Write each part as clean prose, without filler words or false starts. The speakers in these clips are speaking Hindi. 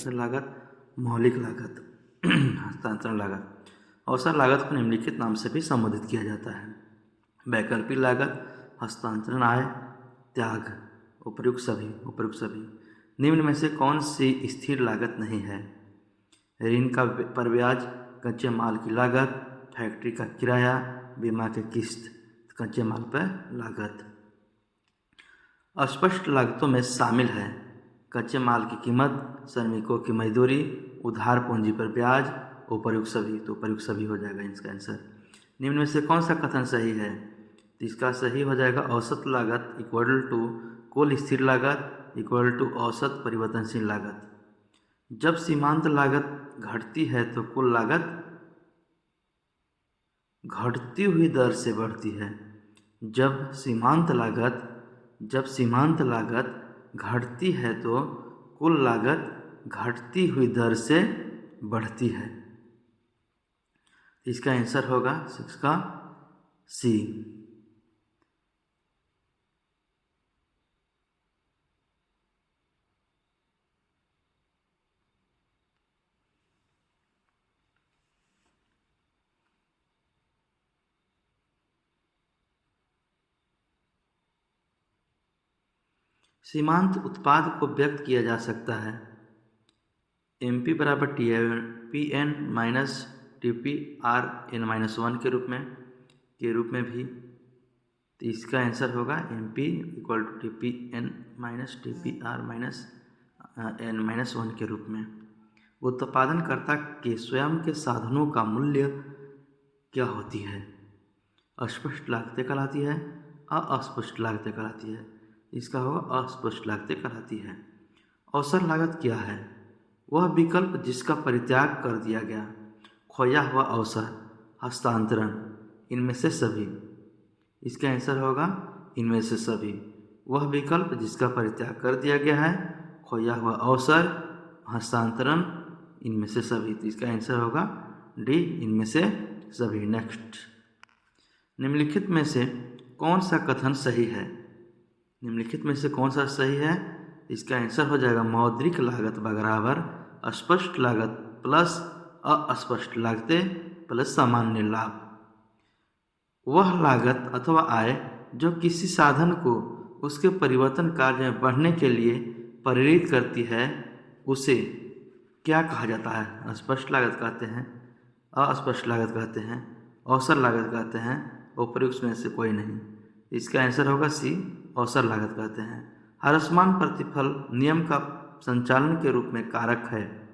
अवसर लागत, मौलिक लागत, हस्तांतरण लागत। अवसर लागत को निम्नलिखित नाम से भी संबोधित किया जाता है: वैकल्पिक लागत, हस्तांतरण आय, त्याग, उपयुक्त सभी। निम्न में से कौन सी स्थिर लागत नहीं है? ऋण का पर ब्याज, कच्चे माल की लागत, फैक्ट्री का किराया, बीमा की किस्त। कच्चे माल पर लागत। अस्पष्ट लागतों में शामिल है कच्चे माल की कीमत, श्रमिकों की मजदूरी, उधार पूंजी पर ब्याज, उपयुक्त सभी। तो उपयुक्त सभी हो जाएगा इसका आंसर। निम्न में से कौन सा कथन सही है? तो इसका सही हो जाएगा औसत लागत इक्वल टू कुल स्थिर लागत इक्वल टू औसत परिवर्तनशील लागत। जब सीमांत लागत घटती है तो कुल लागत घटती हुई दर से बढ़ती है। जब सीमांत लागत घटती है तो कुल लागत घटती हुई दर से बढ़ती है। इसका आंसर होगा 6 का सी। सीमांत उत्पाद को व्यक्त किया जा सकता है MP बराबर PN माइनस TPRN-1 के रूप में भी। तो इसका आंसर होगा MP equal to TPN minus TPR-N-1 के रूप में। उत्पादनकर्ता के स्वयं के साधनों का मूल्य क्या होती है? अस्पष्ट लागतें कहलाती है, अस्पष्ट लागतें कहलाती है। इसका होगा अस्पष्ट लागतें कहलाती है। अवसर लागत क्या है? वह विकल्प जिसका परित्याग कर दिया गया, खोया हुआ अवसर, हस्तांतरण, इनमें से सभी। इसका आंसर होगा इनमें से सभी। वह विकल्प जिसका परित्याग कर दिया गया है, खोया हुआ अवसर, हस्तांतरण, इनमें से सभी। तो इसका आंसर होगा डी, इनमें से सभी। नेक्स्ट, निम्नलिखित में से कौन सा कथन सही है? निम्नलिखित में से कौन सा सही है? इसका आंसर हो जाएगा मौद्रिक लागत बराबर अस्पष्ट लागत प्लस अस्पष्ट लागतें प्लस सामान्य लाभ। वह लागत अथवा आय जो किसी साधन को उसके परिवर्तन कार्य में बढ़ने के लिए प्रेरित करती है, उसे क्या कहा जाता है? अस्पष्ट लागत कहते हैं, अस्पष्ट लागत कहते हैं, अवसर लागत कहते हैं, उपयुक्त में से कोई नहीं। इसका आंसर होगा सी, अवसर लागत कहते हैं। हरसमान प्रतिफल नियम का संचालन के रूप में कारक है।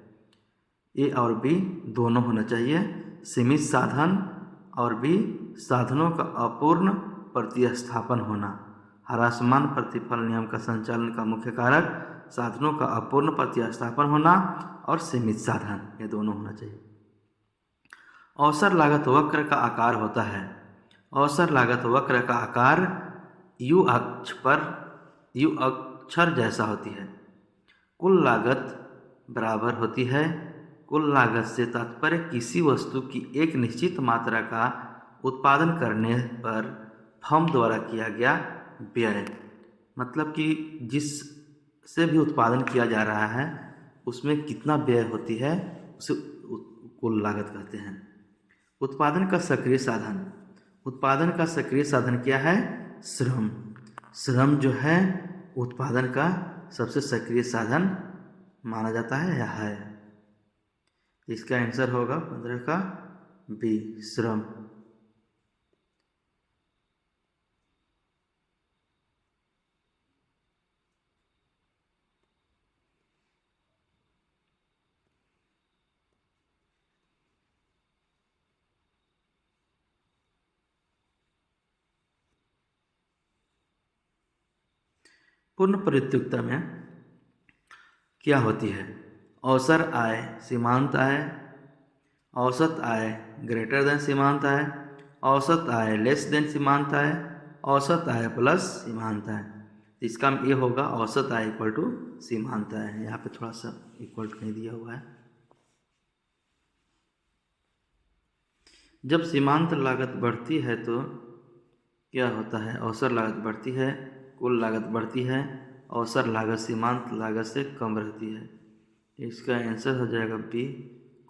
ए और बी दोनों होना चाहिए। सीमित साधन और बी साधनों का अपूर्ण प्रतिस्थापन होना। हरासमान प्रतिफल नियम का संचालन का मुख्य कारक साधनों का अपूर्ण प्रतिस्थापन होना और सीमित साधन, ये दोनों होना चाहिए। अवसर लागत वक्र का आकार होता है। अवसर लागत वक्र का आकार यू अक्षर जैसा होती है। कुल लागत बराबर होती है। कुल लागत से तात्पर्य किसी वस्तु की एक निश्चित मात्रा का उत्पादन करने पर फर्म द्वारा किया गया व्यय, मतलब कि जिस से भी उत्पादन किया जा रहा है उसमें कितना व्यय होती है उसे कुल लागत कहते हैं। उत्पादन का सक्रिय साधन, उत्पादन का सक्रिय साधन क्या है? श्रम। श्रम जो है उत्पादन का सबसे सक्रिय साधन माना जाता है या है। इसका आंसर होगा 15 का बी, श्रम। पूर्ण प्रयुक्तता में क्या होती है? अवसर आय सीमांत आय, औसत आय ग्रेटर देन सीमांत आय, औसत आय लेस देन सीमांत आय, औसत आय प्लस सीमांत आय। इसका ये होगा औसत आय इक्वल टू सीमांत आय। यहाँ पे थोड़ा सा इक्वल टू नहीं दिया हुआ है। जब सीमांत लागत बढ़ती है तो क्या होता है? अवसर लागत बढ़ती है, कुल लागत बढ़ती है, अवसर लागत सीमांत लागत से कम रहती है। इसका आंसर हो जाएगा बी,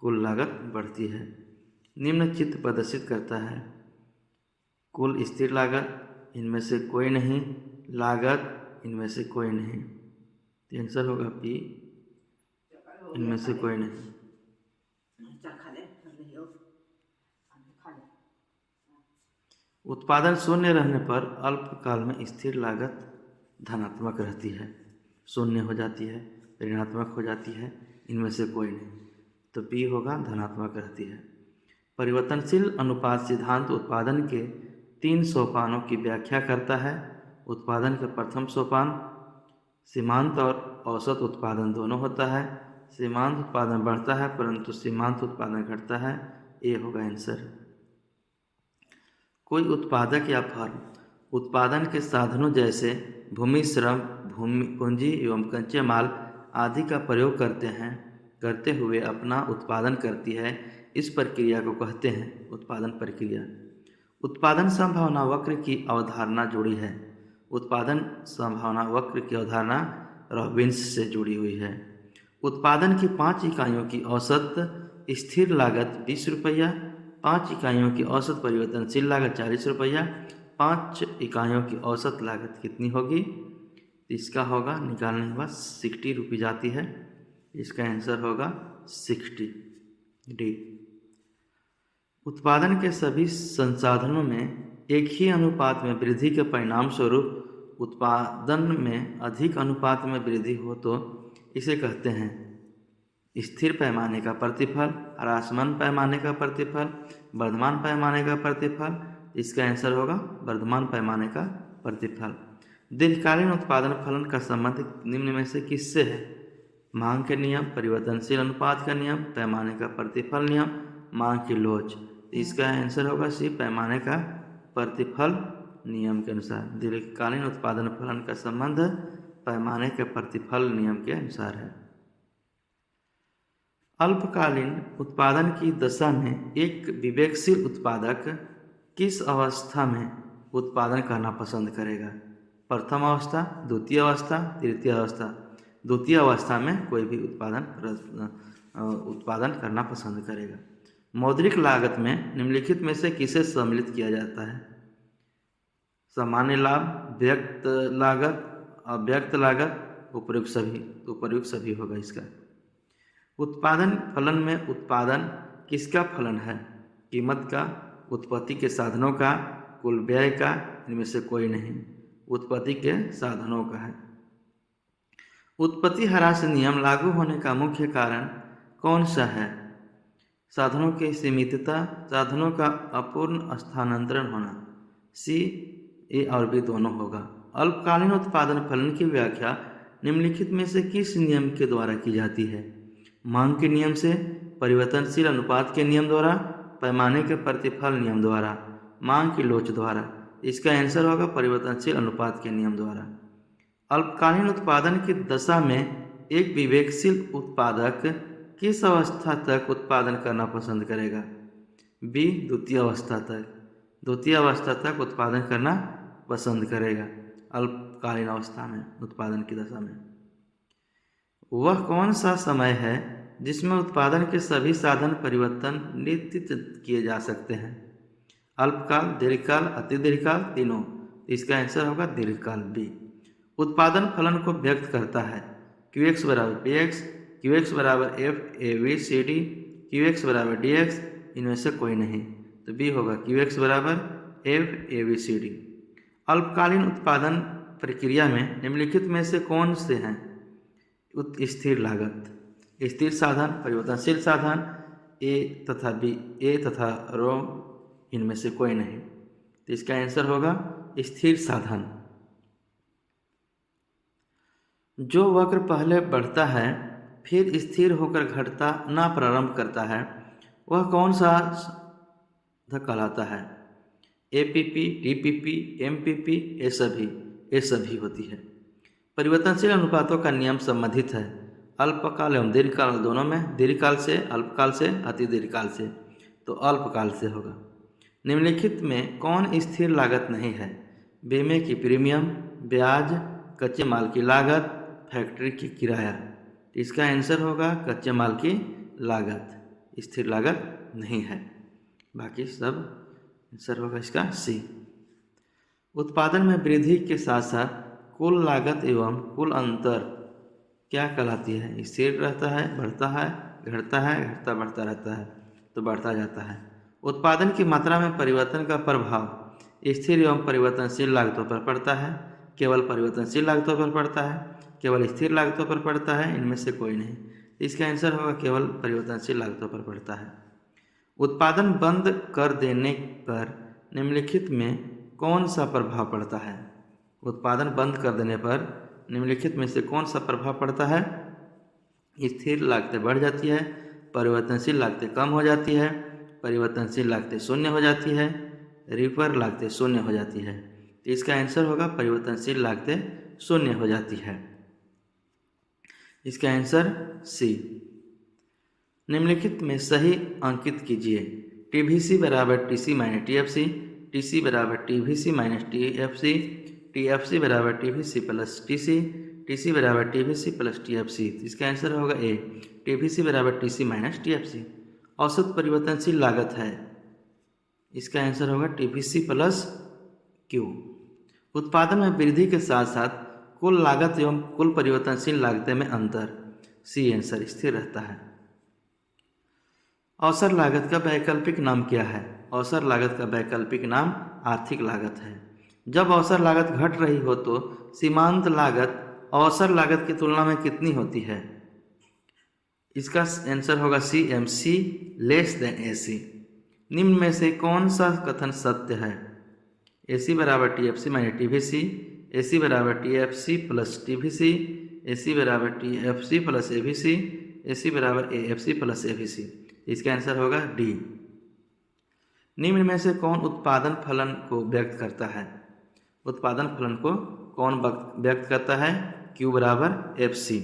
कुल लागत बढ़ती है। निम्न चित्र प्रदर्शित करता है कुल स्थिर लागत इनमें से कोई नहीं, लागत इनमें से कोई नहीं। तो आंसर होगा बी, इनमें से कोई नहीं। उत्पादन शून्य रहने पर अल्पकाल में स्थिर लागत धनात्मक रहती है, शून्य हो जाती है, ऋणात्मक हो जाती है, इनमें से कोई नहीं। तो बी होगा, धनात्मक रहती है। परिवर्तनशील अनुपात सिद्धांत उत्पादन के 3 सोपानों की व्याख्या करता है। उत्पादन का प्रथम सोपान सीमांत और औसत उत्पादन दोनों होता है। सीमांत उत्पादन बढ़ता है परंतु सीमांत उत्पादन घटता है। ये होगा आंसर। कोई उत्पादक या फर्म उत्पादन के साधनों जैसे भूमि, श्रम, पूंजी एवं कच्चे माल आदि का प्रयोग करते हुए अपना उत्पादन करती है। इस प्रक्रिया को कहते हैं उत्पादन प्रक्रिया। उत्पादन संभावना वक्र की अवधारणा जुड़ी है। उत्पादन संभावना वक्र की अवधारणा रॉबिन्स से जुड़ी हुई है। उत्पादन की 5 इकाइयों की औसत स्थिर लागत 20 रुपया, 5 इकाइयों की औसत परिवर्तनशील लागत 40 रुपया, 5 इकाइयों की औसत लागत कितनी होगी? इसका होगा निकालने के बाद 60 रुपये जाती है। इसका आंसर होगा 60, डी। उत्पादन के सभी संसाधनों में एक ही अनुपात में वृद्धि के परिणाम स्वरूप उत्पादन में अधिक अनुपात में वृद्धि हो तो इसे कहते हैं स्थिर पैमाने का प्रतिफल, ह्रासमान पैमाने का प्रतिफल, वर्धमान पैमाने का प्रतिफल। इसका आंसर होगा वर्धमान पैमाने का प्रतिफल। दीर्घकालीन उत्पादन फलन का संबंध निम्न में से किससे है? मांग के नियम, परिवर्तनशील अनुपात का नियम, पैमाने का प्रतिफल नियम, मांग की लोच। इसका आंसर होगा सी, पैमाने का प्रतिफल नियम के अनुसार। दीर्घकालीन उत्पादन फलन का संबंध पैमाने के प्रतिफल नियम के अनुसार है। अल्पकालीन उत्पादन की दशा में एक विवेकशील उत्पादक किस अवस्था में उत्पादन करना पसंद करेगा? प्रथम अवस्था, द्वितीय अवस्था, तृतीय अवस्था। द्वितीय अवस्था में कोई भी उत्पादन करना पसंद करेगा। मौद्रिक लागत में निम्नलिखित में से किसे सम्मिलित किया जाता है? सामान्य लाभ, व्यक्त लागत, अव्यक्त लागत, उपर्युक्त सभी होगा इसका। उत्पादन फलन में उत्पादन किसका फलन है? कीमत का, उत्पत्ति के साधनों का, कुल व्यय का, इनमें से कोई नहीं। उत्पत्ति के साधनों का है। उत्पत्ति ह्रास नियम लागू होने का मुख्य कारण कौन सा है? साधनों की सीमितता, साधनों का अपूर्ण स्थानांतरण होना। सी, ए और बी दोनों होगा। अल्पकालीन उत्पादन फलन की व्याख्या निम्नलिखित में से किस नियम के द्वारा की जाती है? मांग के नियम से, परिवर्तनशील अनुपात के नियम द्वारा, पैमाने के प्रतिफल नियम द्वारा, मांग की लोच द्वारा। इसका आंसर होगा परिवर्तनशील अनुपात के नियम द्वारा। अल्पकालीन उत्पादन की दशा में एक विवेकशील उत्पादक किस अवस्था तक उत्पादन करना पसंद करेगा? बी, द्वितीय अवस्था तक। द्वितीय अवस्था तक उत्पादन करना पसंद करेगा अल्पकालीन अवस्था में, उत्पादन की दशा में। वह कौन सा समय है जिसमें उत्पादन के सभी साधन परिवर्तनित किए जा सकते हैं? अल्पकाल, दीर्घकाल, अति दीर्घकाल, तीनों। इसका आंसर होगा दीर्घकाल, बी। उत्पादन फलन को व्यक्त करता है। QX बराबर PX, QX बराबर FABCD, QX बराबर DX, इनमें से कोई नहीं। तो बी होगा QX बराबर FABCD। अल्पकालीन उत्पादन प्रक्रिया में निम्नलिखित में से कौन से हैं? स्थिर लागत, स्थिर साधन, परिवर्तनशील साधन, ए तथा बी, ए तथा रो, इनमें से कोई नहीं। तो इसका आंसर होगा स्थिर साधन। जो वक्र पहले बढ़ता है फिर स्थिर होकर घटना ना प्रारंभ करता है वह कौन सा कहलाता है? APP, DPP, MPP, ये सभी होती है। परिवर्तनशील अनुपातों का नियम संबंधित है अल्पकाल एवं दीर्घकाल दोनों में। दीर्घकाल से, अल्पकाल से, अति दीर्घकाल से। तो अल्पकाल से होगा। निम्नलिखित में कौन स्थिर लागत नहीं है? बीमे की प्रीमियम, ब्याज, कच्चे माल की लागत, फैक्ट्री की किराया। इसका आंसर होगा कच्चे माल की लागत, स्थिर लागत नहीं है। बाकी सब आंसर होगा इसका सी। उत्पादन में वृद्धि के साथ साथ कुल लागत एवं कुल अंतर क्या कहलाती है? स्थिर रहता है, बढ़ता है, घटता है, घटता बढ़ता रहता है, तो बढ़ता जाता है। उत्पादन की मात्रा में परिवर्तन का प्रभाव स्थिर एवं परिवर्तनशील लागतों पर पड़ता है, केवल परिवर्तनशील लागतों पर पड़ता है, केवल स्थिर लागतों पर पड़ता है, इनमें से कोई नहीं। इसका आंसर होगा केवल परिवर्तनशील लागतों पर पड़ता है। उत्पादन बंद कर देने पर निम्नलिखित में कौन सा प्रभाव पड़ता है? उत्पादन बंद कर देने पर निम्नलिखित में से कौन सा प्रभाव पड़ता है? स्थिर लागतें बढ़ जाती है, परिवर्तनशील लागतें कम हो जाती है, परिवर्तनशील लागतें शून्य हो जाती है, रिपर लागतें शून्य हो जाती है। तो इसका आंसर होगा परिवर्तनशील लागतें शून्य हो जाती है। इसका आंसर सी। निम्नलिखित में सही अंकित कीजिए। टीवीसी बराबर टीसी माइनस टीएफसी, टीसी बराबर टीवीसी माइनस टीएफसी, टीएफसी बराबर टीवीसी प्लस टीसी, टीसी बराबर टीवीसी प्लस टीएफसी। इसका आंसर होगा ए, टीवीसी बराबर टीसी माइनस टीएफसी। औसत परिवर्तनशील लागत है, इसका आंसर होगा टीवीसी प्लस क्यू। उत्पादन में वृद्धि के साथ साथ कुल लागत एवं कुल परिवर्तनशील लागतें में अंतर, सी आंसर स्थिर रहता है। अवसर लागत का वैकल्पिक नाम क्या है? अवसर लागत का वैकल्पिक नाम आर्थिक लागत है। जब अवसर लागत घट रही हो तो सीमांत लागत अवसर लागत की तुलना में कितनी होती है? इसका आंसर होगा सी, एम सी लेस देन ए सी। निम्न में से कौन सा कथन सत्य है? ए सी बराबर t f c minus t v c, a c बराबर t f c plus t v c, a c बराबर t f c plus a v c, a c बराबर a f c plus a v c. इसका आंसर होगा डी। निम्न में से कौन उत्पादन फलन को व्यक्त करता है? उत्पादन फलन को कौन व्यक्त करता है? Q बराबर एफ सी।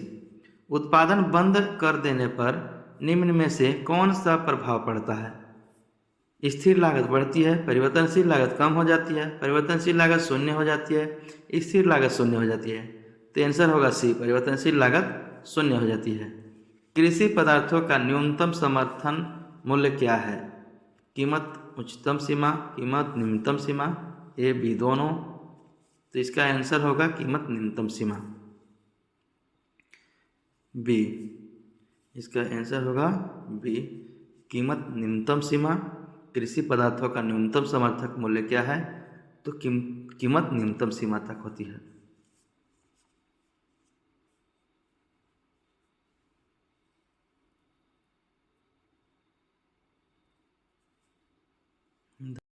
उत्पादन बंद कर देने पर निम्न में से कौन सा प्रभाव पड़ता है? स्थिर लागत बढ़ती है, परिवर्तनशील लागत कम हो जाती है, परिवर्तनशील लागत शून्य हो जाती है, स्थिर लागत शून्य हो जाती है। तो आंसर होगा सी, परिवर्तनशील लागत शून्य हो जाती है। कृषि पदार्थों का न्यूनतम समर्थन मूल्य क्या है? कीमत उच्चतम सीमा, कीमत निम्नतम सीमा, ए बी दोनों। तो इसका आंसर होगा कीमत न्यूनतम सीमा, बी। इसका आंसर होगा बी, कीमत न्यूनतम सीमा। कृषि पदार्थों का न्यूनतम समर्थक मूल्य क्या है? तो कीमत न्यूनतम सीमा तक होती है।